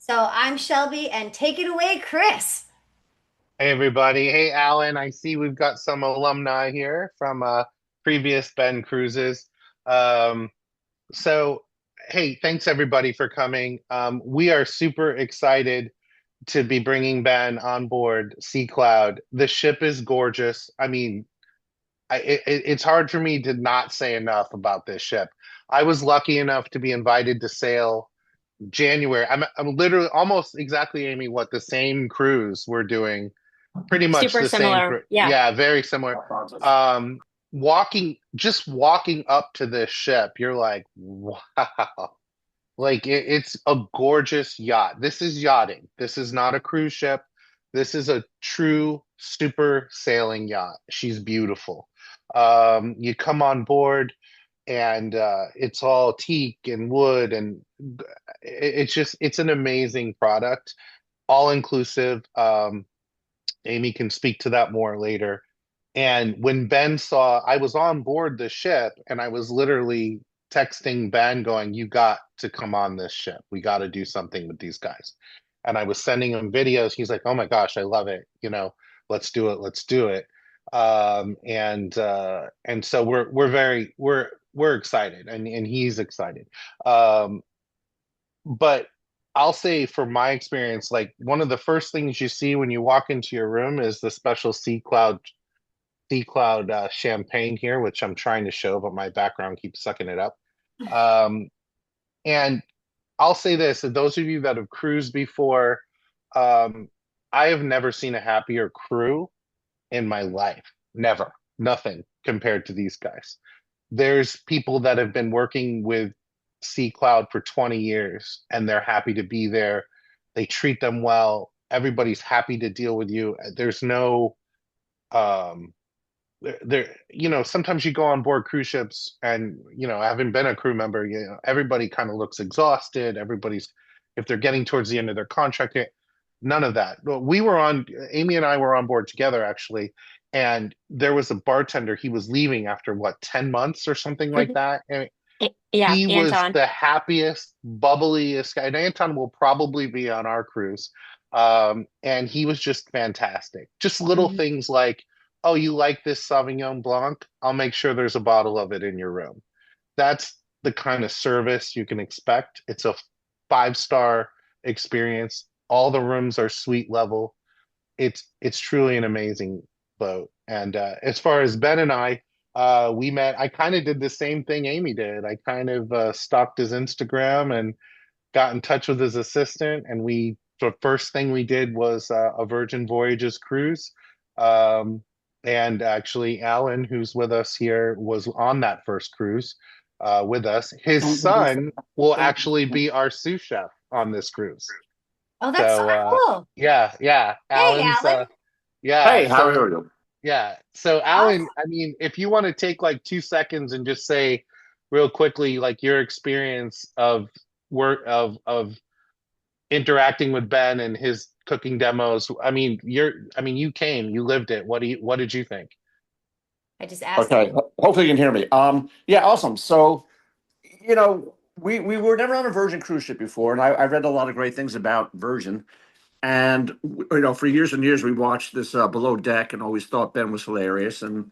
So I'm Shelby, and take it away, Chris. Hey everybody. Hey Alan, I see we've got some alumni here from previous Ben cruises. Um, so hey, thanks everybody for coming. We are super excited to be bringing Ben on board Sea Cloud. The ship is gorgeous. I mean, it's hard for me to not say enough about this ship. I was lucky enough to be invited to sail January. I'm literally almost exactly, Amy, what the same cruise we're doing, pretty much Super the same similar. Yeah. yeah, very similar. Walking up to this ship, you're like, wow. Like it's a gorgeous yacht. This is yachting. This is not a cruise ship. This is a true super sailing yacht. She's beautiful. You come on board and it's all teak and wood, and it's an amazing product, all inclusive. Amy can speak to that more later. And when Ben saw I was on board the ship, and I was literally texting Ben going, "You got to come on this ship. We got to do something with these guys." And I was sending him videos. He's like, "Oh my gosh, I love it. Let's do it. Let's do it." And so we're excited, and he's excited. Um, but I'll say from my experience, like one of the first things you see when you walk into your room is the special sea cloud champagne here, which I'm trying to show, but my background keeps sucking it up. Um, and I'll say this, and those of you that have cruised before, um, I have never seen a happier crew in my life. Never. Nothing compared to these guys. There's people that have been working with Sea Cloud for 20 years and they're happy to be there. They treat them well. Everybody's happy to deal with you. There's no um sometimes you go on board cruise ships and having been a crew member, everybody kind of looks exhausted. Everybody's, if they're getting towards the end of their contract, none of that. Well, Amy and I were on board together actually, and there was a bartender. He was leaving after what, 10 months or something like that. And Yeah, he was Anton. the happiest, bubbliest guy. And Anton will probably be on our cruise. And he was just fantastic. Just little Mhm. things like, oh, you like this Sauvignon Blanc? I'll make sure there's a bottle of it in your room. That's the kind of service you can expect. It's a five-star experience. All the rooms are suite level. It's truly an amazing boat. And as far as Ben and we met. I kind of did the same thing Amy did. I kind of stalked his Instagram and got in touch with his assistant, and the first thing we did was a Virgin Voyages cruise. Um, and actually, Alan, who's with us here, was on that first cruise with us. His son will actually be our sous chef on this cruise. Oh, that's so So cool. yeah, Hey, Alan's Alan. yeah. Hey, how So are you? yeah. So, Alan, Awesome. I mean, if you want to take like 2 seconds and just say real quickly, like your experience of work of interacting with Ben and his cooking demos. I mean, you came, you lived it. What did you think? I just asked Okay, him. hopefully you can hear me. Yeah, awesome. So, we were never on a Virgin cruise ship before, and I read a lot of great things about Virgin. And for years and years, we watched this Below Deck, and always thought Ben was hilarious. And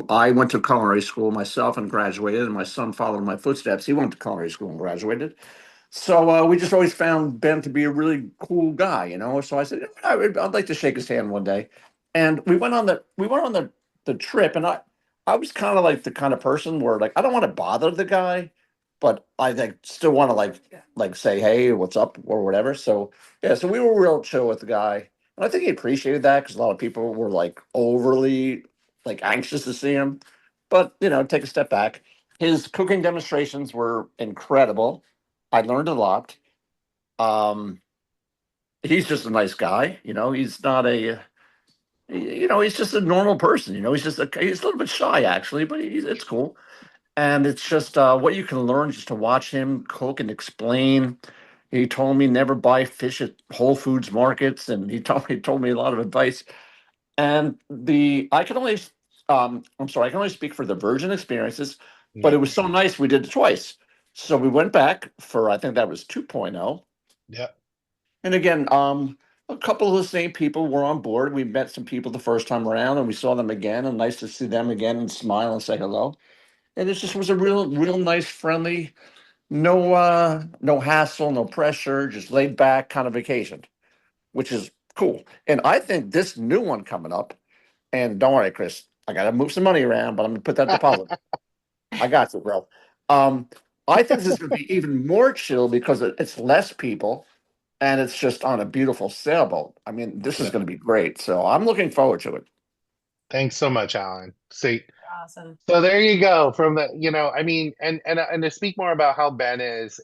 I went to culinary school myself and graduated, and my son followed in my footsteps. He went to culinary school and graduated. So we just always found Ben to be a really cool guy. So I said, I'd like to shake his hand one day. And we went on the trip, and I was kind of like the kind of person where like I don't want to bother the guy, but I like still want to like say hey, what's up or whatever. So yeah, so we were real chill with the guy, and I think he appreciated that because a lot of people were like overly like anxious to see him. But take a step back. His cooking demonstrations were incredible. I learned a lot. Um, he's just a nice guy. He's not he's just a normal person. He's a little bit shy actually, but it's cool. And it's just what you can learn just to watch him cook and explain. He told me never buy fish at Whole Foods markets, and he told me a lot of advice. And I can only speak for the Virgin experiences, but Yeah, it was so nice we did it twice. So we went back for I think that was 2.0. yeah. And again, a couple of the same people were on board. We met some people the first time around, and we saw them again, and nice to see them again and smile and say hello. And it just was a real nice, friendly, no hassle, no pressure, just laid back kind of vacation, which is cool. And I think this new one coming up, and don't worry, Chris, I gotta move some money around, but I'm gonna put that deposit. I got you, bro. Um, I think this is gonna be even more chill because it's less people and it's just on a beautiful sailboat. I mean, this is Yeah. gonna be great. So I'm looking forward to it. Thanks so much, Alan. See, Awesome. so there you go. From the, I mean, and to speak more about how Ben is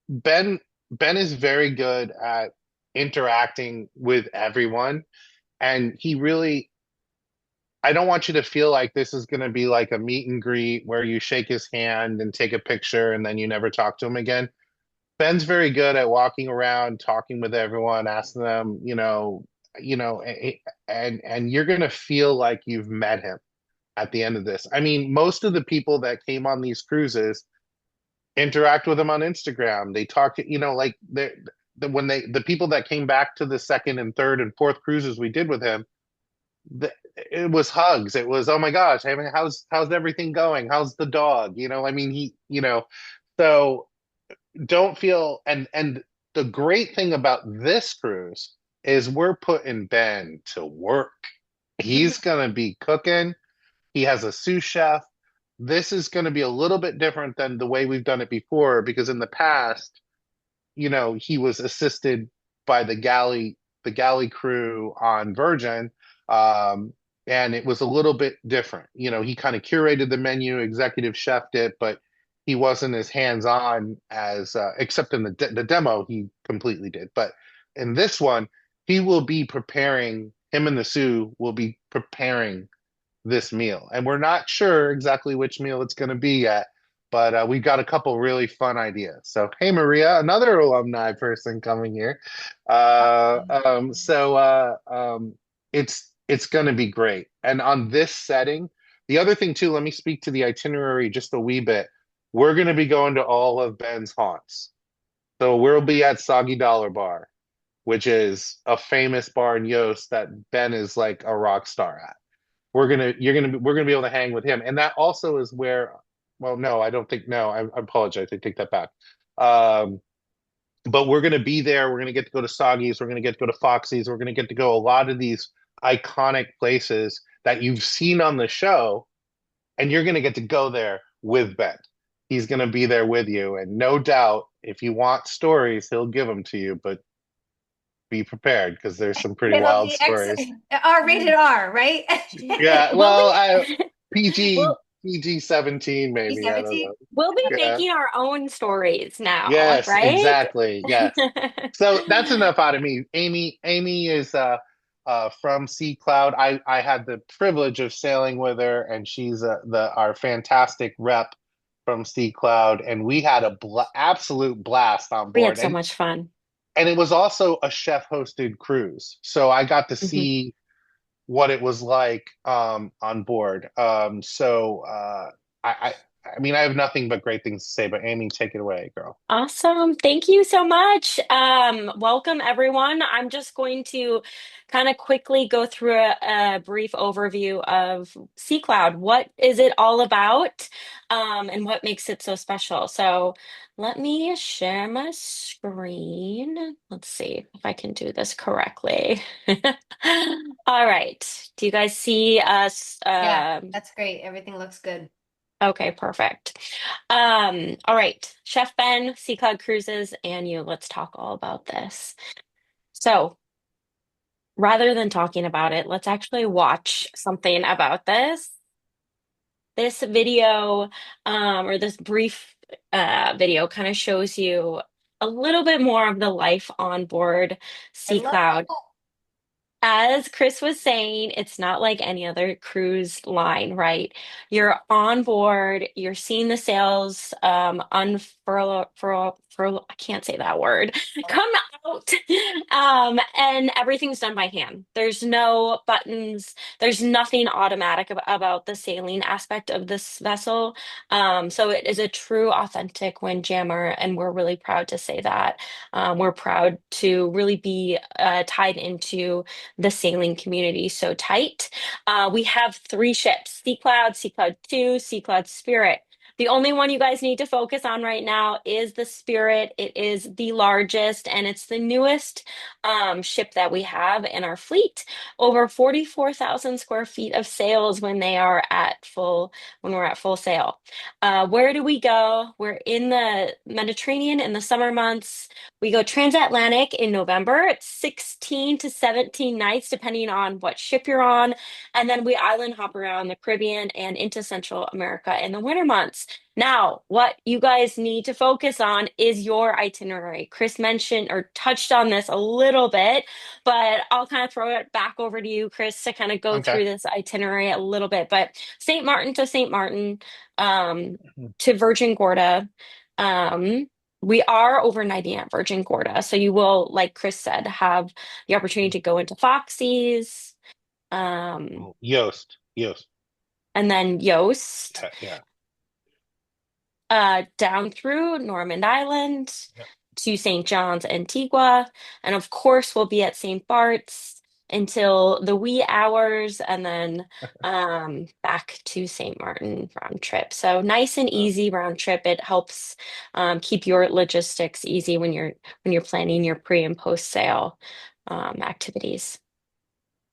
Ben is very good at interacting with everyone, and he really. I don't want you to feel like this is going to be like a meet and greet where you shake his hand and take a picture and then you never talk to him again. Ben's very good at walking around, talking with everyone, asking them, and you're going to feel like you've met him at the end of this. I mean, most of the people that came on these cruises interact with him on Instagram. They talk to, like the people that came back to the second and third and fourth cruises we did with him, it was hugs. It was, oh my gosh, I mean, how's everything going? How's the dog? I mean, so don't feel and the great thing about this cruise is we're putting Ben to work. He's gonna be cooking. He has a sous chef. This is going to be a little bit different than the way we've done it before because in the past, he was assisted by the galley crew on Virgin. Um, and it was a little bit different. He kind of curated the menu, executive chefed it, but he wasn't as hands-on as except in the demo he completely did. But in this one, he will be preparing, him and the Sioux will be preparing this meal. And we're not sure exactly which meal it's going to be yet, but we've got a couple really fun ideas. So, hey, Maria, another alumni person coming here. Uh, um, so uh, um, it's going to be great. And on this setting, the other thing too, let me speak to the itinerary just a wee bit. We're going to be going to all of Ben's haunts. So we'll be at Soggy Dollar Bar, which is a famous bar in Yost that Ben is like a rock star at. We're gonna be able to hang with him, and that also is where. Well, no, I don't think. No, I apologize. I take that back. Um, but we're gonna be there. We're gonna get to go to Soggy's. We're gonna get to go to Foxy's. We're gonna get to go a lot of these iconic places that you've seen on the show, and you're gonna get to go there with Ben. He's gonna be there with you, and no doubt, if you want stories, he'll give them to you. But be prepared because there's some pretty It'll wild be X stories. R rated R, right? Yeah, Will well, we PG will PG 17 maybe. I don't 17. know. we'll be Yeah. making our own stories now, Yes, right? exactly. Yes. So that's enough out of me. Amy is from Sea Cloud. I had the privilege of sailing with her, and she's the our fantastic rep from Sea Cloud, and we had a absolute blast on We had board. so And much fun. and it was also a chef hosted cruise, so I got to Mhm. see what it was like on board. I, I I mean I have nothing but great things to say, but Amy, take it away, girl. Awesome. Thank you so much. Welcome, everyone. I'm just going to kind of quickly go through a brief overview of Sea Cloud. What is it all about, and what makes it so special? So let me share my screen. Let's see if I can do this correctly. All right. Do you guys see us? Yeah, that's great. Everything looks good. Okay, perfect. All right, Chef Ben, Sea Cloud Cruises, and you, let's talk all about this. So, rather than talking about it, let's actually watch something about this. This video, or this brief video kind of shows you a little bit more of the life on board I Sea love Cloud. as Chris was saying, it's not like any other cruise line, right? You're on board, you're seeing the sails I can't say that word, come out, and everything's done by hand. There's no buttons, there's nothing automatic about the sailing aspect of this vessel. So it is a true, authentic windjammer, and we're really proud to say that. We're proud to really be tied into the sailing community so tight. We have three ships: Sea Cloud, Sea Cloud 2, Sea Cloud Spirit. The only one you guys need to focus on right now is the Spirit. It is the largest and it's the newest ship that we have in our fleet. Over 44,000 square feet of sails when we're at full sail. Where do we go? We're in the Mediterranean in the summer months. We go transatlantic in November. It's 16 to 17 nights, depending on what ship you're on. And then we island hop around the Caribbean and into Central America in the winter months. Now, what you guys need to focus on is your itinerary. Chris mentioned or touched on this a little bit, but I'll kind of throw it back over to you, Chris, to kind of go Okay. through this itinerary a little bit. But St. Martin to St. Martin, to Virgin Gorda. Um, we are overnighting at Virgin Gorda, so you will, like Chris said, have the opportunity to go into Foxy's, um, Yoast. Yoast. and then Yoast, Yeah, yeah. down through Normandy Island Yeah. to St. John's, Antigua, and of course we'll be at St. Bart's until the wee hours, and then back to St. Martin round trip. So nice and So, easy round trip. It helps keep your logistics easy when you're planning your pre and post sale activities.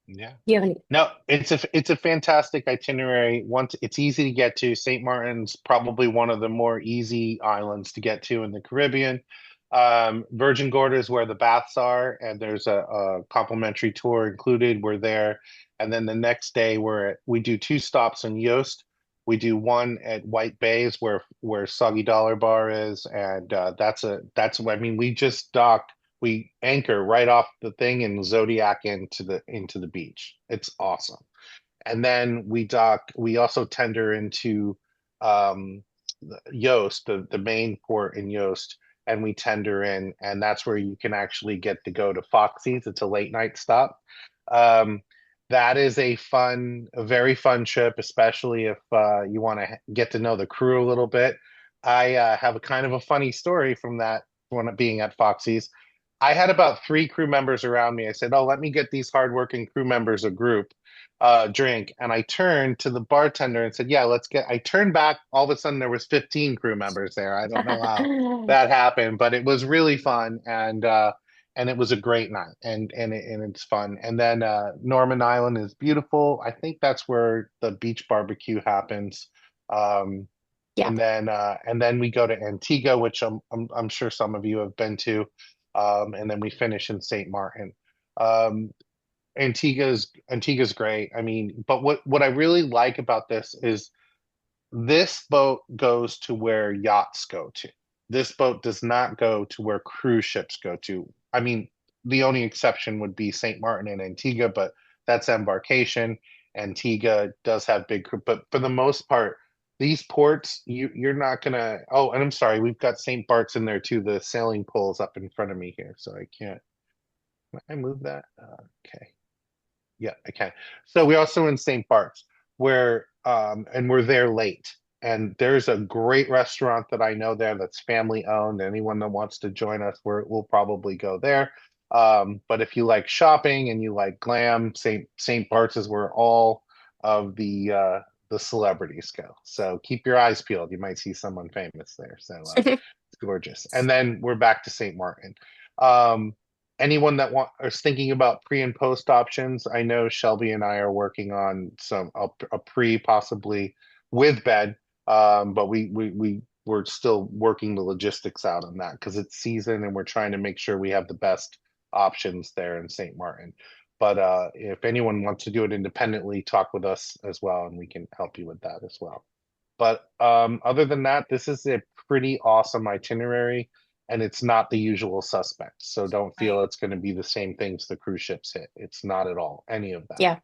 yeah. Do you have any? No, it's a fantastic itinerary. Once it's easy to get to. St. Martin's probably one of the more easy islands to get to in the Caribbean. Virgin Gorda is where the baths are, and there's a complimentary tour included. We're there, and then the next day we do two stops in Yoast. We do one at White Bays where Soggy Dollar Bar is, and I mean we just docked, we anchor right off the thing and Zodiac into the beach. It's awesome. And then we also tender into Yoast, the main port in Yoast, and we tender in, and that's where you can actually get to go to Foxy's. It's a late night stop. Um, that is a very fun trip, especially if you want to get to know the crew a little bit. I have a kind of a funny story from that when being at Foxy's. I had about three crew members around me. I said, "Oh, let me get these hardworking crew members a group drink." And I turned to the bartender and said, "Yeah, let's get." I turned back. All of a sudden, there was 15 crew members there. I don't know how that happened, but it was really fun, and it was a great night, and it's fun. And then Norman Island is beautiful. I think that's where the beach barbecue happens. Um, Yeah, and then we go to Antigua, which I'm sure some of you have been to, and then we finish in St. Martin. Um, Antigua's great. I mean, but what I really like about this is this boat goes to where yachts go to. This boat does not go to where cruise ships go to. I mean, the only exception would be St. Martin and Antigua, but that's embarkation. Antigua does have big crew, but for the most part, these ports, you're not gonna. Oh, and I'm sorry, we've got St. Bart's in there too. The sailing pole's up in front of me here, so I can't. Can I move that? Okay. Yeah, I can. So we also in St. Bart's where and we're there late. And there's a great restaurant that I know there that's family owned. Anyone that wants to join us, we'll probably go there. But if you like shopping and you like glam, St. Bart's is where all of the celebrities go. So keep your eyes peeled. You might see someone famous there. So it's gorgeous. And then we're back to St. Martin. Um, anyone that is thinking about pre and post options, I know Shelby and I are working on a pre possibly with bed, but we're still working the logistics out on that because it's season and we're trying to make sure we have the best options there in St. Martin. But if anyone wants to do it independently, talk with us as well, and we can help you with that as well. But other than that, this is a pretty awesome itinerary. and it's not the usual suspects. So don't feel Right. it's going to be the same things the cruise ships hit. It's not at all any of that. Yeah.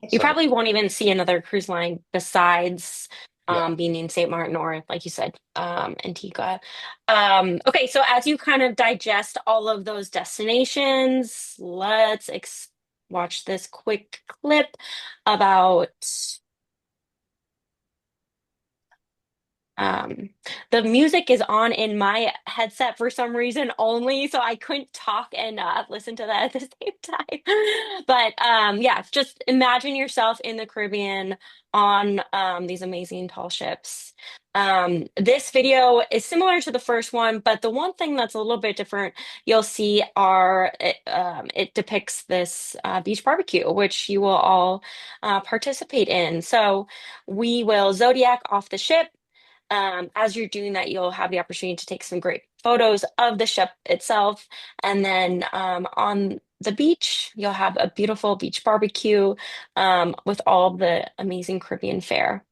You So probably won't even see another cruise line besides yeah. being in St. Martin or, like you said, Antigua. Okay, so as you kind of digest all of those destinations, let's watch this quick clip about Um, the music is on in my headset for some reason only, so I couldn't talk and listen to that at the same time. But yeah, just imagine yourself in the Caribbean on these amazing tall ships. This video is similar to the first one, but the one thing that's a little bit different you'll see it depicts this beach barbecue, which you will all participate in. So we will Zodiac off the ship. As you're doing that, you'll have the opportunity to take some great photos of the ship itself. And then on the beach, you'll have a beautiful beach barbecue with all the amazing Caribbean fare.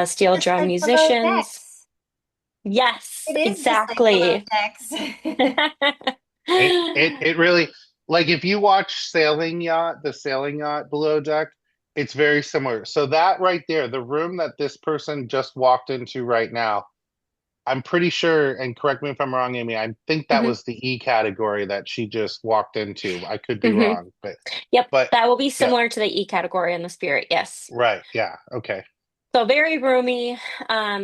Steel Just drum like below musicians. decks. Yes, It is just like below exactly. decks. It really, like if you watch the sailing yacht below deck, it's very similar. So that right there, the room that this person just walked into right now, I'm pretty sure, and correct me if I'm wrong, Amy, I think that hmm was the E category that she just walked into. I could be hmm wrong, Yep, but that will be yeah, similar to the E category in the Spirit. Yes. right, yeah, okay. So very roomy.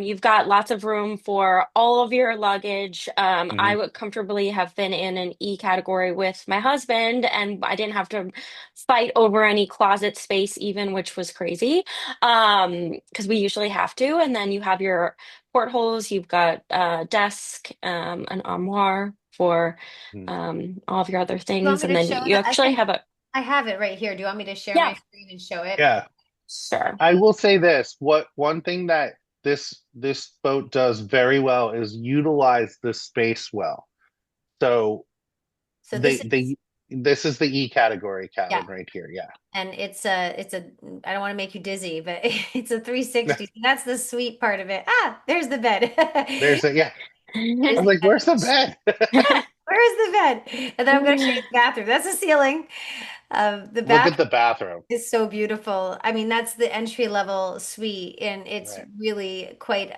You've got lots of room for all of your luggage. I Mhm. would comfortably have been in an E category with my husband, and I didn't have to fight over any closet space even, which was crazy. Because we usually have to. And then you have your portholes. You've got a desk, an armoire for Mhm. all of your other You want things, me and to then show you that? actually have a I have it right here. Do you want me to share my yeah, screen and show it? Yeah, sure. I will say this, one thing that this boat does very well is utilize the space well. So So this is, they this is the E category yeah, cabin right here. Yeah. and it's a I don't want to make you dizzy, but it's a 360. That's the sweet part of it. Ah, there's the bed. There's a yeah. There's I'm the like, bed. where's the bed? Where's the bed? And then I'm going to show you the bathroom. That's the ceiling. The Look at bathroom the bathroom. is so beautiful. I mean, that's the entry level suite, and it's Right. really quite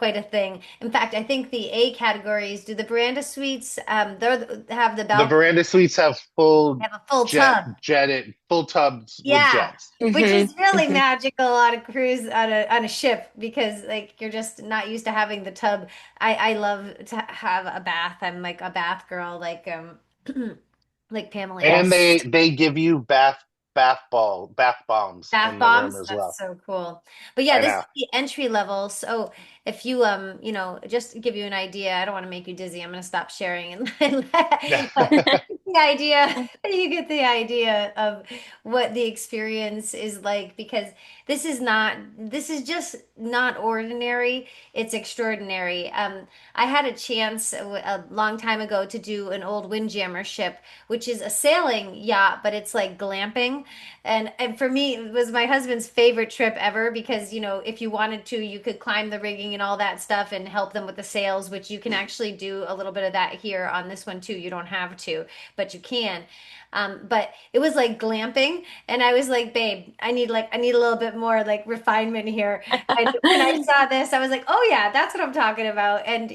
a thing. In fact, I think the A categories do the veranda suites. They have the The balcony, veranda suites have full have a full tub. full tubs with Yeah, jets. which hmm is really hmm magical on a cruise on a ship because like you're just not used to having the tub. I love to have a bath. I'm like a bath girl, like Pamela And Anderson. Yes. they give you bath bombs Bath in the room bombs, as that's well. so cool. But yeah, I this know. is the entry level. So if you just to give you an idea, I don't want to make you dizzy. I'm going to stop sharing but the idea, you get the idea of what the experience is like because this is just not ordinary. It's extraordinary. I had a chance a long time ago to do an old windjammer ship, which is a sailing yacht, but it's like glamping. And for me, it was my husband's favorite trip ever because, if you wanted to, you could climb the rigging and all that stuff and help them with the sails, which you can actually do a little bit of that here on this one too. You don't have to, but you can. But it was like glamping, and I was like, babe, I need a little bit more like refinement here. And when I saw this, I was like, oh yeah, that's what I'm talking about. And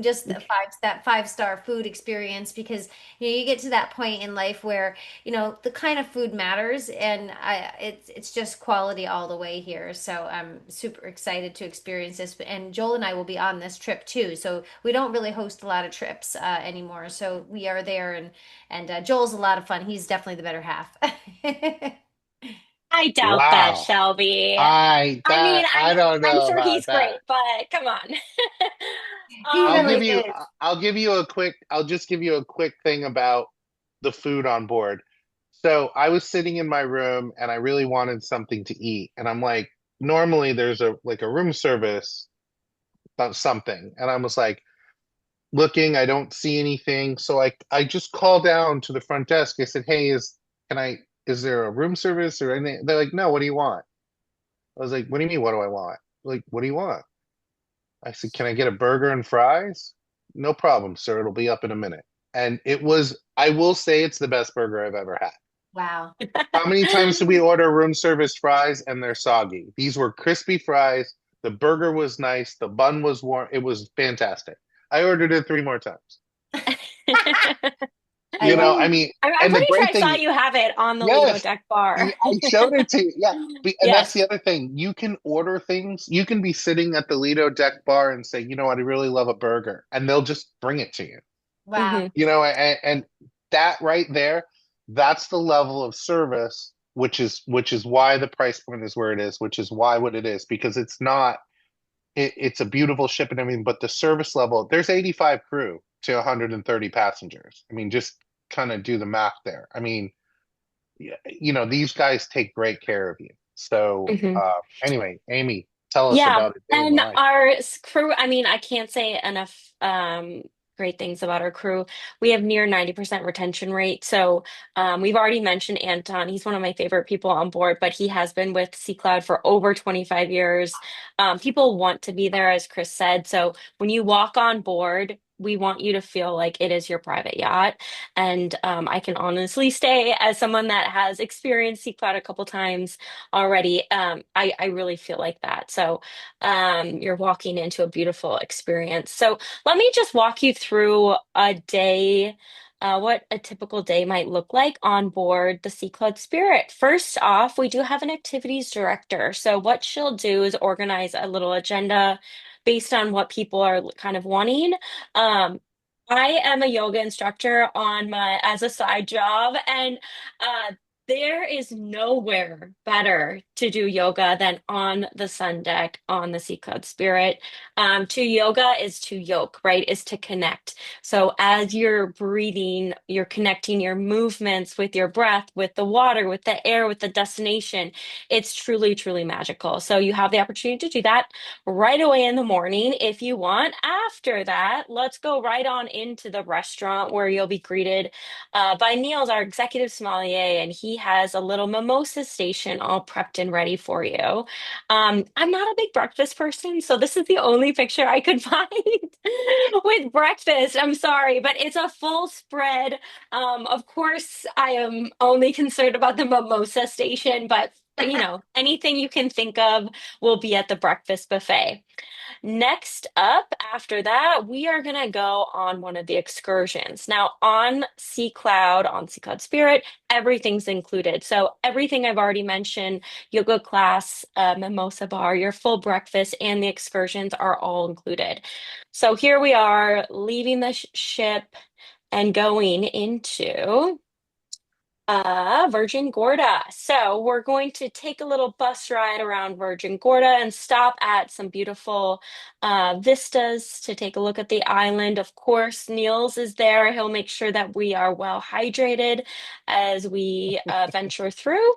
just that 5-star food experience because you get to that point in life where the kind of food matters, and it's just quality all the way here. So I'm super excited to experience this. And Joel and I will be on this trip too. So we don't really host a lot of trips anymore. So we are there, and Joel's a lot of fun. He's definitely the better half. I doubt that, Wow. Shelby. I mean, I don't I'm know sure about he's that. great, but come on. He really Um, is. I'll just give you a quick thing about the food on board. So I was sitting in my room and I really wanted something to eat. And I'm like, normally there's a room service about something. And I was like looking, I don't see anything. So I just called down to the front desk. I said, hey, can I is there a room service or anything? They're like, no, what do you want? I was like, what do you mean, what do I want? Like, what do you want? I said, can I get a burger and fries? no problem, sir. It'll be up in a minute. And it was, I will say it's the best burger I've ever had. Wow. How many times did we order room service fries and they're soggy? These were crispy fries. The burger was nice. The bun was warm. It was fantastic. I ordered it three more times. I You love know, it. I mean, I'm and the pretty sure great I saw thing, you have it on the Lido yes, Deck bar. I showed it to you. Yeah. And that's Yes. the other thing. You can order things. You can be sitting at the Lido Deck bar and say, you know what, I really love a burger. And they'll just bring it to you. Wow. Hmm. You know, and that right there, that's the level of service, which is why the price point is where it is, which is why what it is, because it's not it's a beautiful ship and everything, but the service level, there's 85 crew to 130 passengers. I mean, just kind of do the math there. I mean, these guys take great care of you. So, Hmm. anyway, Amy, tell us Yeah, about a day in the and life. our crew, I mean, I can't say enough great things about our crew. We have near 90% retention rate. So we've already mentioned Anton. He's one of my favorite people on board, but he has been with Sea Cloud for over 25 years. People want to be there, as Chris said. So when you walk on board, we want you to feel like it is your private yacht. And I can honestly say, as someone that has experienced Sea Cloud a couple times already, I really feel like that. So you're walking into a beautiful experience. So let me just walk you through a day, what a typical day might look like on board the Sea Cloud Spirit. First off, we do have an activities director. So what she'll do is organize a little agenda based on what people are kind of wanting. Um, I am a yoga instructor on my as a side job, and there is nowhere better to do yoga than on the sun deck on the Sea Cloud Spirit. To yoga is to yoke, right? Is to connect. So as you're breathing, you're connecting your movements with your breath, with the water, with the air, with the destination. It's truly, truly magical. So you have the opportunity to do that right away in the morning if you want. After that, let's go right on into the restaurant where you'll be greeted by Niels, our executive sommelier, and he has a little mimosa station all prepped and ready for you. I'm not a big breakfast person, so this is the only picture I could find with breakfast. I'm sorry, but it's a full spread. Of course, I am only concerned about the mimosa station, but anything you can think of will be at the breakfast buffet. Next up, after that, we are going to go on one of the excursions. Now, on Sea Cloud Spirit, everything's included. So, everything I've already mentioned, yoga class, mimosa bar, your full breakfast, and the excursions are all included. So, here we are leaving the ship and going into Virgin Gorda. So we're going to take a little bus ride around Virgin Gorda and stop at some beautiful vistas to take a look at the island. Of course, Niels is there. He'll make sure that we are well hydrated as we venture through.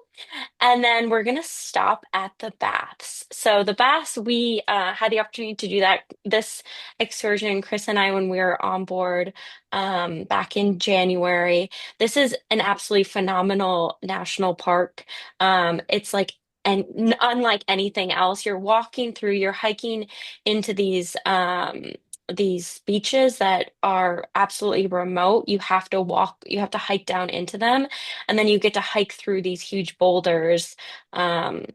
And then we're going to stop at the baths. So the baths, we had the opportunity to do that this excursion, Chris and I, when we were on board back in January. This is an absolutely phenomenal national park. It's like, and unlike anything else, you're walking through, you're hiking into these beaches that are absolutely remote. You have to walk, you have to hike down into them, and then you get to hike through these huge boulders um,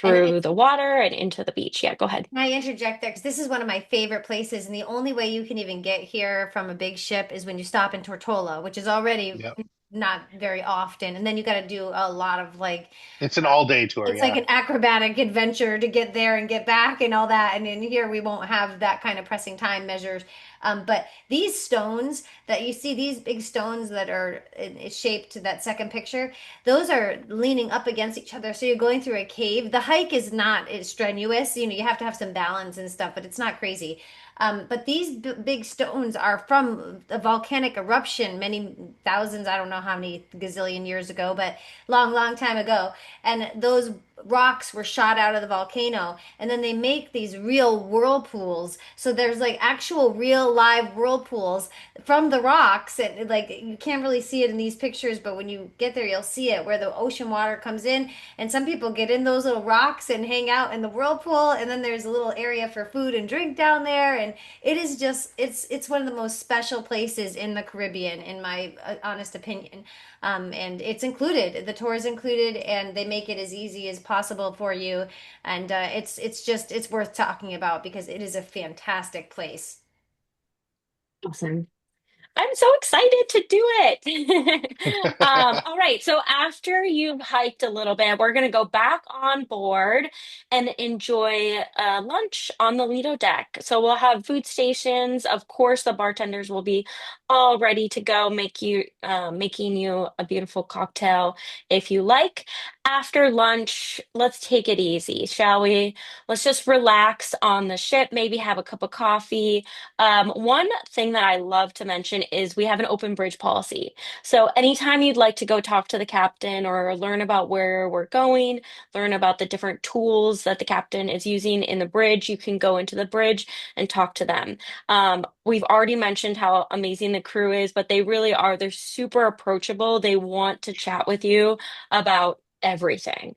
And through the water and into the beach. Yeah, go ahead. can I interject there? Because this is one of my favorite places, and the only way you can even get here from a big ship is when you stop in Tortola, which is already Yep. not very often. And then you got to do a lot of like, It's an all-day tour, it's like yeah. an acrobatic adventure to get there and get back and all that. And in here, we won't have that kind of pressing time measures. But these stones that you see, these big stones that are shaped to that second picture, those are leaning up against each other. So you're going through a cave. The hike is not as strenuous. You have to have some balance and stuff, but it's not crazy. But these big stones are from a volcanic eruption many thousands, I don't know how many gazillion years ago, but long, long time ago. And those rocks were shot out of the volcano, and then they make these real whirlpools. So there's like actual real live whirlpools from the rocks, and like you can't really see it in these pictures, but when you get there, you'll see it where the ocean water comes in, and some people get in those little rocks and hang out in the whirlpool, and then there's a little area for food and drink down there, and it is just it's one of the most special places in the Caribbean, in my honest opinion. And it's included. The tour is included, and they make it as easy as possible for you. And it's worth talking about because it is a fantastic place. Awesome. I'm so excited to do it. All right. So after you've hiked a little bit, we're going to go back on board and enjoy lunch on the Lido deck. So we'll have food stations. Of course, the bartenders will be all ready to go, making you a beautiful cocktail if you like. After lunch, let's take it easy, shall we? Let's just relax on the ship, maybe have a cup of coffee. One thing that I love to mention is we have an open bridge policy. So anytime you'd like to go talk to the captain or learn about where we're going, learn about the different tools that the captain is using in the bridge, you can go into the bridge and talk to them. We've already mentioned how amazing the crew is, but they really are. They're super approachable. They want to chat with you about everything.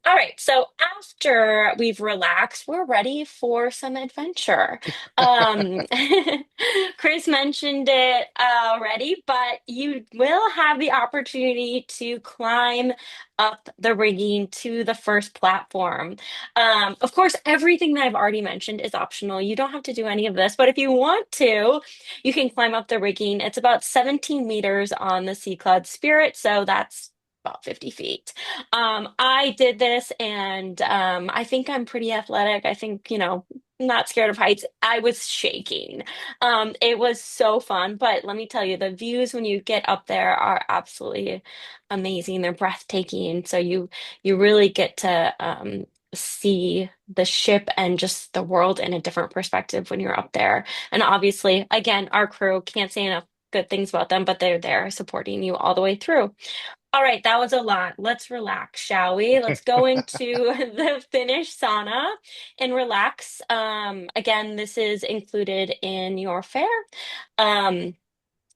All right, so after we've relaxed, we're ready for some adventure. Um, Chris mentioned it already, but you will have the opportunity to climb up the rigging to the first platform. Of course, everything that I've already mentioned is optional. You don't have to do any of this, but if you want to, you can climb up the rigging. It's about 17 meters on the Sea Cloud Spirit, so that's about 50 feet. I did this and I think I'm pretty athletic. I think, not scared of heights. I was shaking. It was so fun, but let me tell you, the views when you get up there are absolutely amazing. They're breathtaking. So you really get to see the ship and just the world in a different perspective when you're up there. And obviously, again, our crew can't say enough good things about them, but they're there supporting you all the way through. All right, that was a lot. Let's relax, shall we? Let's go into the Finnish sauna and relax. Again, this is included in your fare. Um,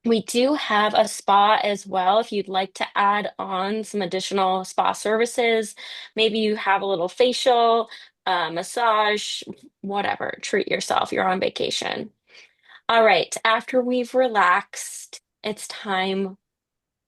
we do have a spa as well if you'd like to add on some additional spa services. Maybe you have a little facial, massage, whatever. Treat yourself. You're on vacation. All right, after we've relaxed, it's time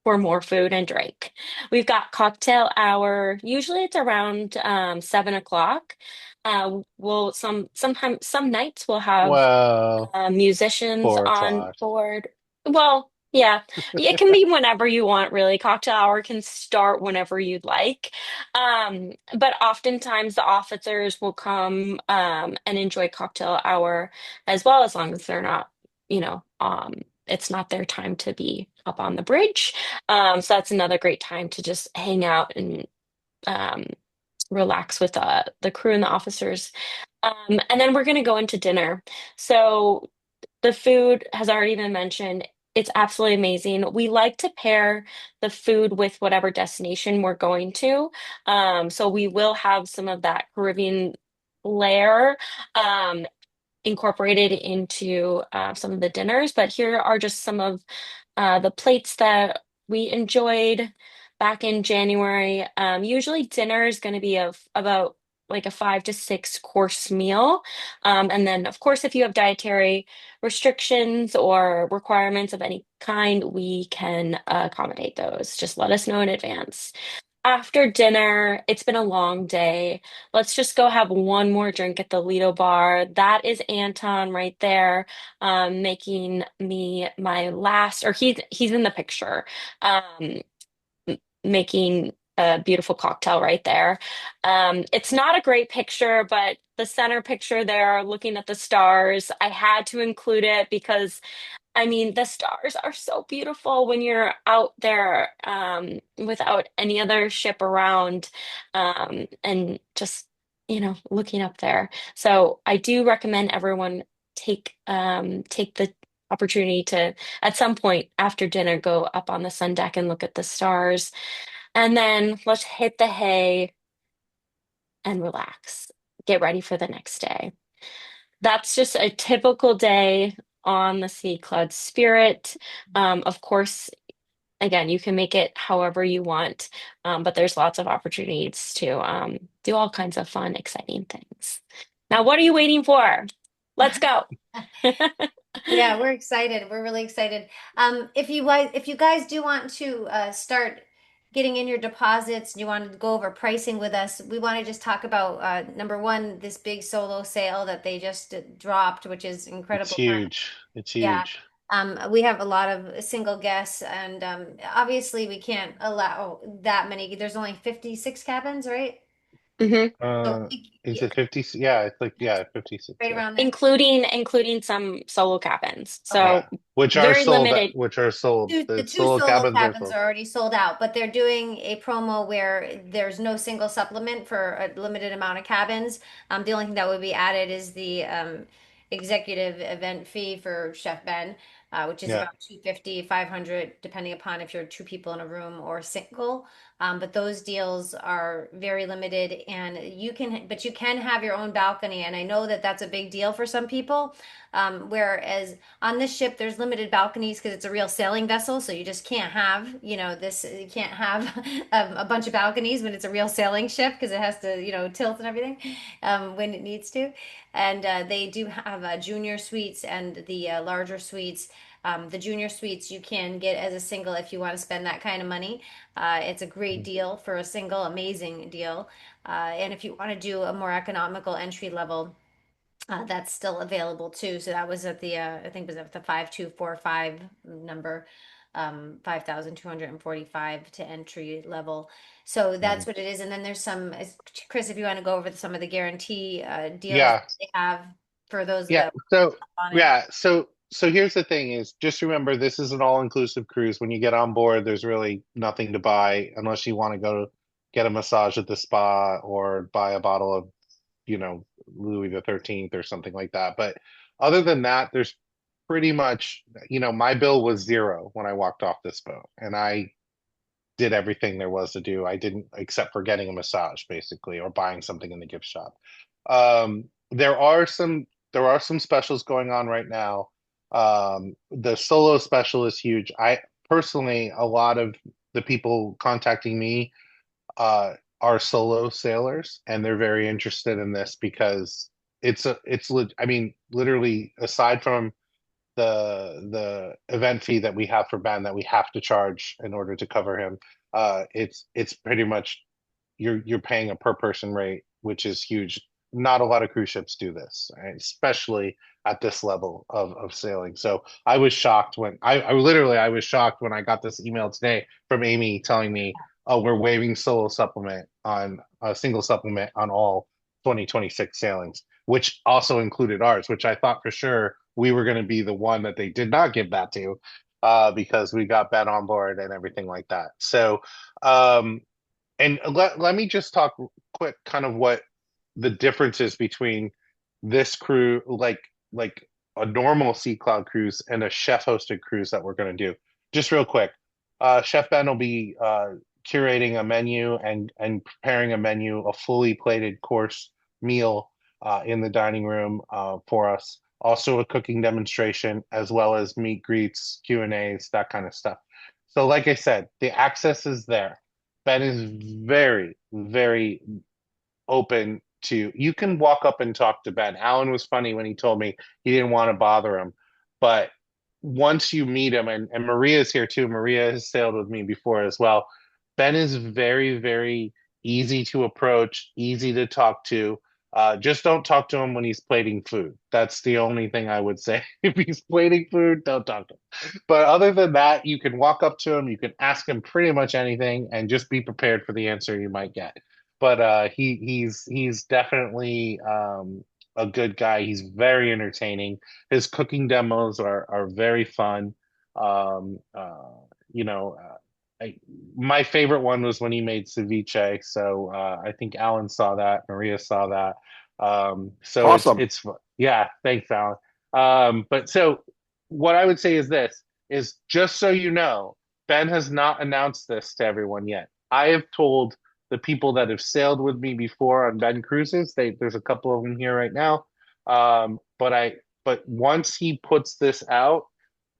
for more food and drink. We've got cocktail hour. Usually it's around 7 o'clock. Sometimes some nights we'll have Well, musicians on 4 o'clock. board. Well, yeah, it can be whenever you want, really. Cocktail hour can start whenever you'd like. But oftentimes the officers will come and enjoy cocktail hour as well, as long as they're not, it's not their time to be up on the bridge. So that's another great time to just hang out and um, relax with the crew and the officers. And then we're going to go into dinner. So the food has already been mentioned. It's absolutely amazing. We like to pair the food with whatever destination we're going to. So we will have some of that Caribbean layer um, incorporated into some of the dinners. But here are just some of the plates that we enjoyed back in January. Usually, dinner is going to be of about like a 5 to 6 course meal. And then, of course, if you have dietary restrictions or requirements of any kind, we can accommodate those. Just let us know in advance. After dinner, it's been a long day. Let's just go have one more drink at the Lido bar. That is Anton right there, making me my last, or he's in the picture, making a beautiful cocktail right there. It's not a great picture, but the center picture there, looking at the stars, I had to include it because I mean, the stars are so beautiful when you're out there without any other ship around and just, looking up there. So I do recommend everyone take the opportunity to, at some point after dinner, go up on the sun deck and look at the stars. And then let's hit the hay and relax. Get ready for the next day. That's just a typical day on the Sea Cloud Spirit. Of course, again, you can make it however you want, but there's lots of opportunities to do all kinds of fun, exciting things. Now, what are you waiting for? Let's go. Yeah, we're excited. We're really excited. If you guys do want to start getting in your deposits and you want to go over pricing with us, we want to just talk about number one, this big solo sale that they just dropped, which is It's incredible. huge. It's Yeah. huge. We have a lot of single guests, and obviously we can't allow that many. There's only 56 cabins, right? hmm So Uh, is it 50? Yeah, it's like, yeah, 56. right Yeah. around there. including some solo cabins. Okay. So Yeah. Which are very sold, limited. which are sold. The The two solo solo cabins are cabins sold. are already sold out, but they're doing a promo where there's no single supplement for a limited amount of cabins. The only thing that would be added is the executive event fee for Chef Ben, which is Yeah. about 250, 500, depending upon if you're two people in a room or single. But those deals are very limited, and but you can have your own balcony. And I know that that's a big deal for some people. Whereas on this ship, there's limited balconies because it's a real sailing vessel, so you just can't have, you can't have a bunch of balconies when it's a real sailing ship because it has to, tilt and everything when it needs to. And they do have junior suites and the larger suites. The junior suites you can get as a single if you want to spend that kind of money. It's a great deal for a single, amazing deal. And if you want to do a more economical entry level, that's still available too. So that was at the I think it was at the 5245 number, 5,245 to entry level. So Mhm. that's what it is. And then there's some, Chris, if you want to go over some of the guarantee deals Yeah. they have for those Yeah. that So, on it. yeah. So here's the thing is just remember this is an all-inclusive cruise. When you get on board, there's really nothing to buy unless you want to go get a massage at the spa or buy a bottle of, Louis the 13th or something like that. But other than that, there's pretty much, my bill was zero when I walked off this boat, and I did everything there was to do. I didn't, except for getting a massage, basically, or buying something in the gift shop. There are some specials going on right now. The solo special is huge. I personally, a lot of the people contacting me are solo sailors, and they're very interested in this because I mean, literally, aside from the event fee that we have for Ben that we have to charge in order to cover him, it's pretty much you're paying a per person rate, which is huge. Not a lot of cruise ships do this, right? Especially at this level of sailing. So I was shocked when I literally I was shocked when I got this email today from Amy telling me, "Oh, we're waiving solo supplement on a single supplement on all 2026 sailings," which also included ours, which I thought for sure we were going to be the one that they did not give that to, because we got Ben on board and everything like that. So, um, and let me just talk quick, kind of what the differences between this crew, like a normal Sea Cloud cruise and a chef hosted cruise that we're going to do. Just real quick, Chef Ben will be curating a menu and preparing a menu, a fully plated course meal in the dining room for us. Also, a cooking demonstration as well as meet greets, Q&As, that kind of stuff. So, like I said, the access is there. Ben is very, very open to, you can walk up and talk to Ben. Alan was funny when he told me he didn't want to bother him, but once you meet him, and Maria's here too. Maria has sailed with me before as well. Ben is very, very easy to approach, easy to talk to. Just don't talk to him when he's plating food. That's the only thing I would say. If he's plating food, don't talk to him. But other than that, you can walk up to him, you can ask him pretty much anything, and just be prepared for the answer you might get. But he's definitely a good guy. He's very entertaining. His cooking demos are very fun. Um, uh, you know, I, my favorite one was when he made ceviche. So I think Alan saw that, Maria saw that. So Awesome. yeah, thanks, Alan. But so what I would say is this just so you know, Ben has not announced this to everyone yet. I have told the people that have sailed with me before on Ben cruises. There's a couple of them here right now. But once he puts this out,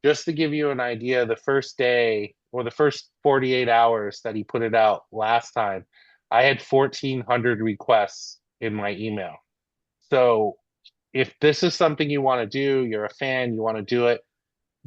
just to give you an idea, the first day or the first 48 hours that he put it out last time, I had 1,400 requests in my email. So if this is something you want to do, you're a fan, you want to do it,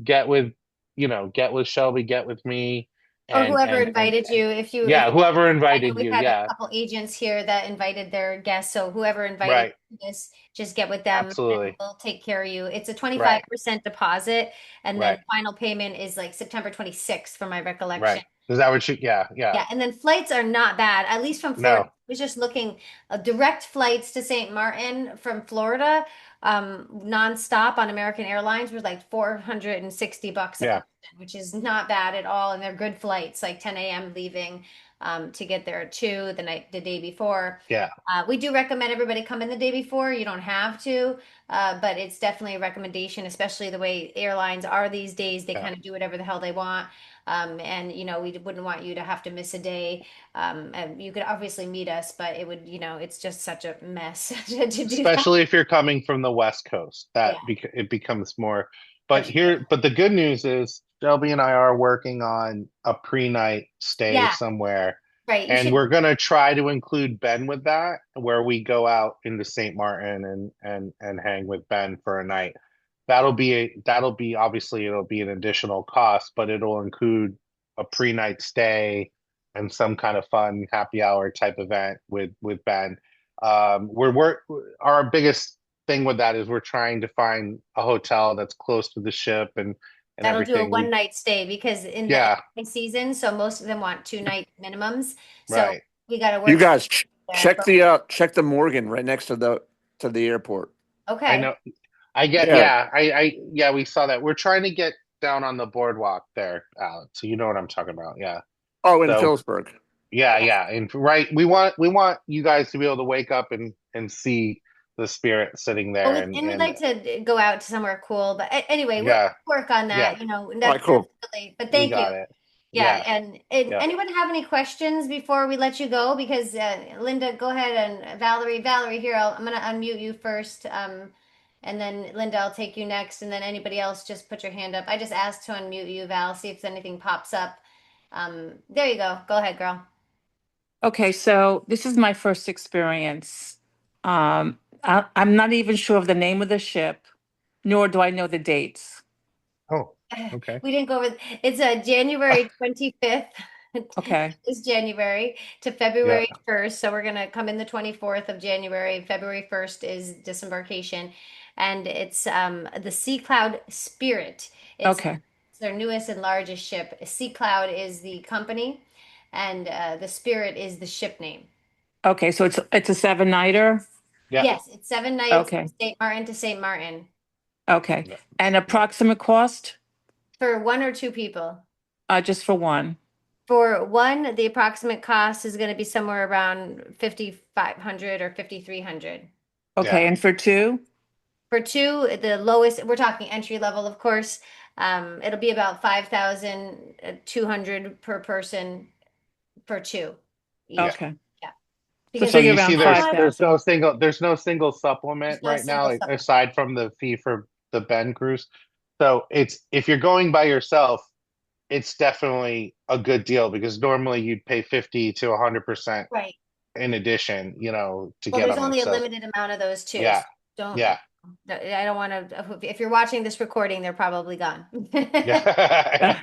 get with, get with Shelby, get with me, Or and whoever and and invited you, if yeah, whoever I know invited we've you, had a yeah, couple agents here that invited their guests, so whoever invited right, this, just get with them and absolutely, we'll take care of you. It's a right, 25% deposit, and then right, final payment is like September 26th for my recollection. right. Is that what you? Yeah, yeah. Yeah, and then flights are not bad, at least from Florida. No, I was just looking, direct flights to St. Martin from Florida, nonstop on American Airlines was like 460 bucks a yeah, person, which is not bad at all. And they're good flights, like 10 a.m. leaving, to get there at 2 the day before. yeah, We do recommend everybody come in the day before. You don't have to, but it's definitely a recommendation, especially the way airlines are these days. They yeah. kind of do whatever the hell they want. And we wouldn't want you to have to miss a day. And you could obviously meet us, but it would, it's just such a mess to do that. Especially if you're coming from the West Coast, Yeah, it becomes more. much more. But the good news is Shelby and I are working on a pre-night stay Yeah, somewhere, right. You and should. we're gonna try to include Ben with that, where we go out into St. Martin and hang with Ben for a night. That'll be obviously it'll be an additional cost, but it'll include a pre-night stay and some kind of fun happy hour type event with Ben. We're our biggest thing with that is we're trying to find a hotel that's close to the ship and That'll do a everything. one We night stay because in the Yeah, high season, so most of them want 2 night minimums. So right. we got to You work guys there. But check the Morgan right next to the airport. I okay. know. I get Yeah. yeah. I yeah. We saw that. We're trying to get down on the boardwalk there, Alex. So you know what I'm talking about. Yeah. Oh, in So Phillipsburg. yeah, Yes. yeah. And right, we want you guys to be able to wake up and see the spirit sitting Well, there and we'd and like to go out to somewhere cool, but anyway, we'll yeah, work on yeah. that. And All right, that's cool. really. But We thank you. got it. Yeah, Yeah, and yeah. anyone have any questions before we let you go? Because Linda, go ahead, and Valerie here. I'm gonna unmute you first, and then Linda, I'll take you next, and then anybody else, just put your hand up. I just asked to unmute you, Val. See if anything pops up. There you go. Go ahead, girl. Okay, so this is my first experience. I'm not even sure of the name of the ship, nor do I know the dates. Oh, okay. We didn't go over. It's January 25th. Okay, Is January to Yeah, February 1st. So we're gonna come in the 24th of January. February 1st is disembarkation. And it's the Sea Cloud Spirit. okay, It's their newest and largest ship. Sea Cloud is the company, and the Spirit is the ship name. okay. So it's a seven-nighter. yeah, Yes, it's 7 nights, Okay, St. Martin to St. Martin, okay. yeah, And yeah. approximate cost? for 1 or 2 people. Just for one. For one, the approximate cost is going to be somewhere around 5,500 or 5,300. Okay, Yeah. and for two? For two, the lowest, we're talking entry level, of course. It'll be about 5,200 per person for two each. Okay, Yeah, so because So figure you see around there's five What? thousand. there's no single supplement there's no right now single supplement. aside from the fee for the Ben cruise. So it's if you're going by yourself, it's definitely a good deal because normally you'd pay 50 to 100% Right. in addition, to Well, get there's on it. only a So limited amount of those too. So yeah, don't, yeah, I don't want to, if you're watching this recording, they're probably gone. yeah.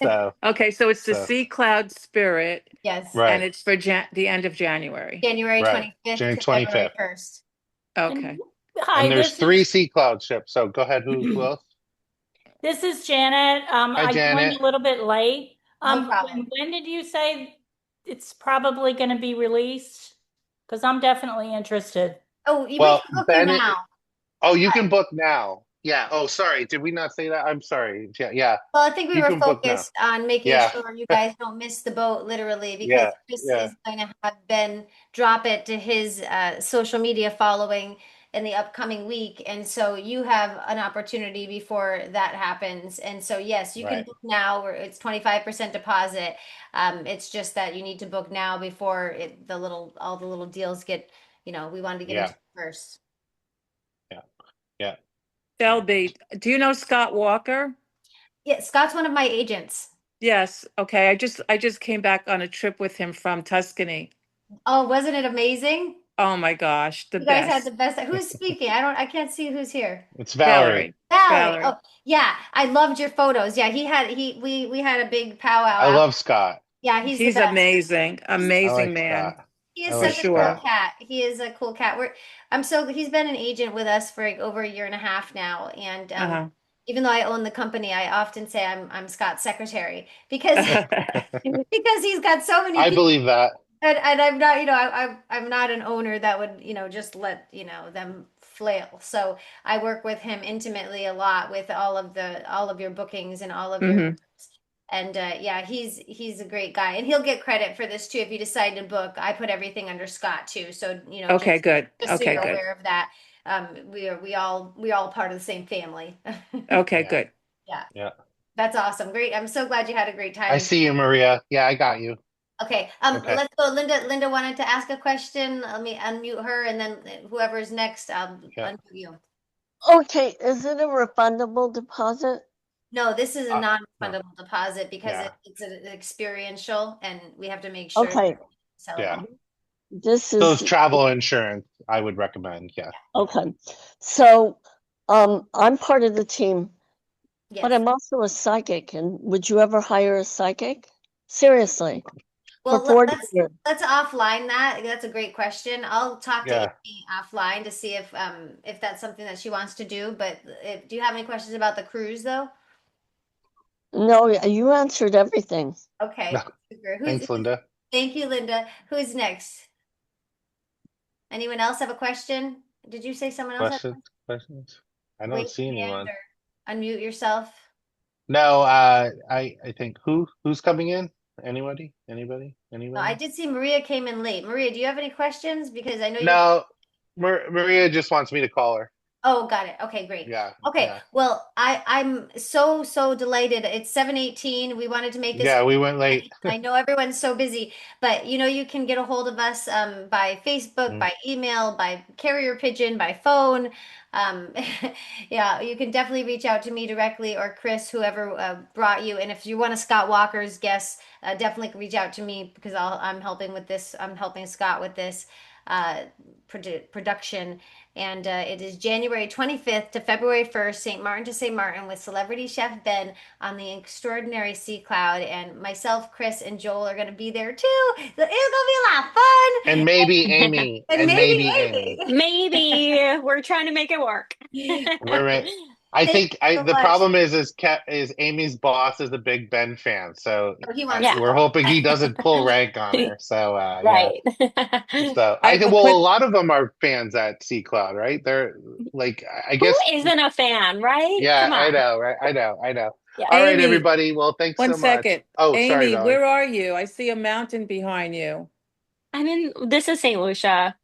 So Okay, so it's the so Sea Cloud Spirit, Yes. and right, it's for the end of January. January right. 25th January to February 25th. 1st. And Okay, hi, And there's three sea cloud ships. So go ahead, who else? this is Janet. Hi, I joined Janet. a little bit late. No problem. When did you say it's probably going to be released? Because I'm definitely interested. Oh, we Well, can book you Ben, now. oh, you can book now. Yeah. Oh, sorry. Did we not say that? I'm sorry. Yeah, yeah. Well, I think we You were can book now. focused on making Yeah. sure you guys don't miss the boat, literally, because Yeah. Chris Yeah. is going to have Ben drop it to his social media following in the upcoming week. And so you have an opportunity before that happens. And so, yes, you can Right. book now where it's 25% deposit. It's just that you need to book now before all the little deals get, we wanted to get into Yeah. it first. Yeah. Yeah. Yeah. Shelby, do you know Scott Walker? Yeah, Scott's one of my agents. Yes. Okay. I just came back on a trip with him from Tuscany. Oh, wasn't it amazing? Oh my gosh, the You guys had the best. best. Who's speaking? I can't see who's here. It's Valerie. Valerie. Valerie. Oh, Valerie. yeah. I loved your photos. Yeah, we had a big powwow I after. love Scott. Yeah, he's the He's best. amazing. He's I Amazing like man, Scott. he I is for like such a cool sure. Scott. cat. He is a cool cat. He's been an agent with us for like over a year and a half now, and Uh-huh. even though I own the company, I often say I'm Scott's secretary because because he's got so many I people. believe that. And I'm not, I'm not an owner that would, just let, them flail. So I work with him intimately a lot with all of your bookings and all of your, hmm and yeah, he's a great guy, and he'll get credit for this too if you decide to book. I put everything under Scott too, so Okay, good. just so Okay, you're good. aware of that. We all part of the same family. Okay, Yeah. good. Yeah, Yeah. that's awesome. Great. I'm so glad you had a great I time. see you, Maria. Yeah, I got you. Okay, Okay. let's go. Linda wanted to ask a question. Let me unmute her, and then whoever's next, I'll Yeah. unmute you. Okay, is it a refundable deposit? No, this is a No. non-refundable deposit because Yeah. it's an experiential, and we have to make sure Okay, it's sellable. Yeah. this So it's is travel insurance, I would recommend. Yeah. okay. So, I'm part of the team, but Yes. I'm also a psychic. And would you ever hire a psychic? Seriously, for Well, 40 years. let's offline that. That's a great question. I'll talk to Yeah. Amy offline to see if that's something that she wants to do. But do you have any questions about the cruise though? No, you answered everything. Okay, super. Thanks, Linda. Thank you, Linda. Who's next? Anyone else have a question? Did you say someone else had a Questions? question? Questions? I don't Raise see your hand anyone. or unmute yourself. No, I think who's coming in? Anybody? Anybody? No, I Anybody? did see Maria came in late. Maria, do you have any questions? Because I know you. No, Maria just wants me to call her. Oh, got it. Okay, great. Yeah, Okay, yeah, well, I'm so delighted. It's 7:18. We wanted to make this. yeah. We went late. I know everyone's so busy, but you can get a hold of us by Facebook, Mm. by email, by carrier pigeon, by phone. Um, yeah, you can definitely reach out to me directly or Chris, whoever brought you. And if you want a Scott Walker's guest, definitely reach out to me because I'm helping with this. I'm helping Scott with this uh, production. And it is January 25th to February 1st, St. Martin to St. Martin with celebrity chef Ben on the extraordinary Sea Cloud. And myself, Chris, and Joel are going to be there too. So it's going to be a lot of And maybe Amy. fun. And And maybe maybe Amy. Amy. Maybe we're trying to make it work. We're in. I Thank think you I so the much. problem is Amy's boss is a big Ben fan, so Oh, he wants Yeah, to we're go. hoping he doesn't pull rank on her. So yeah. right. So I I think a well, a quick lot of them are fans at Sea Cloud, right? They're like I Who guess isn't a fan, right? yeah, Come I on. know, right? I know, I know. Yeah. All right, Amy, everybody. Well, thanks one so much. second. Oh, sorry, Amy, Valerie. where are you? I see a mountain behind you. This is St. Lucia,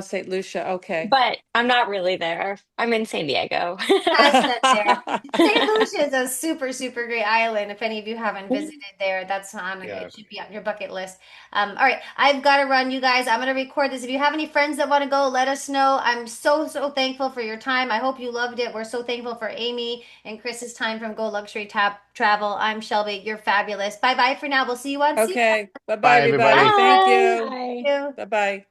St. Lucia. Okay. but I'm not really there. I'm in San Diego. Has been there. St. Lucia is a super great island. If any of you haven't visited there, Yeah. it should be on your bucket list. All right, I've got to run, you guys. I'm gonna record this. If you have any friends that want to go, let us know. I'm so thankful for your time. I hope you loved it. We're so thankful for Amy and Chris's time from Go Luxury Tap Travel. I'm Shelby. You're fabulous. Bye bye for now. We'll see you on. See Okay. Bye-bye, Bye, everybody. everybody. Thank Bye. you. Bye. you. Bye-bye.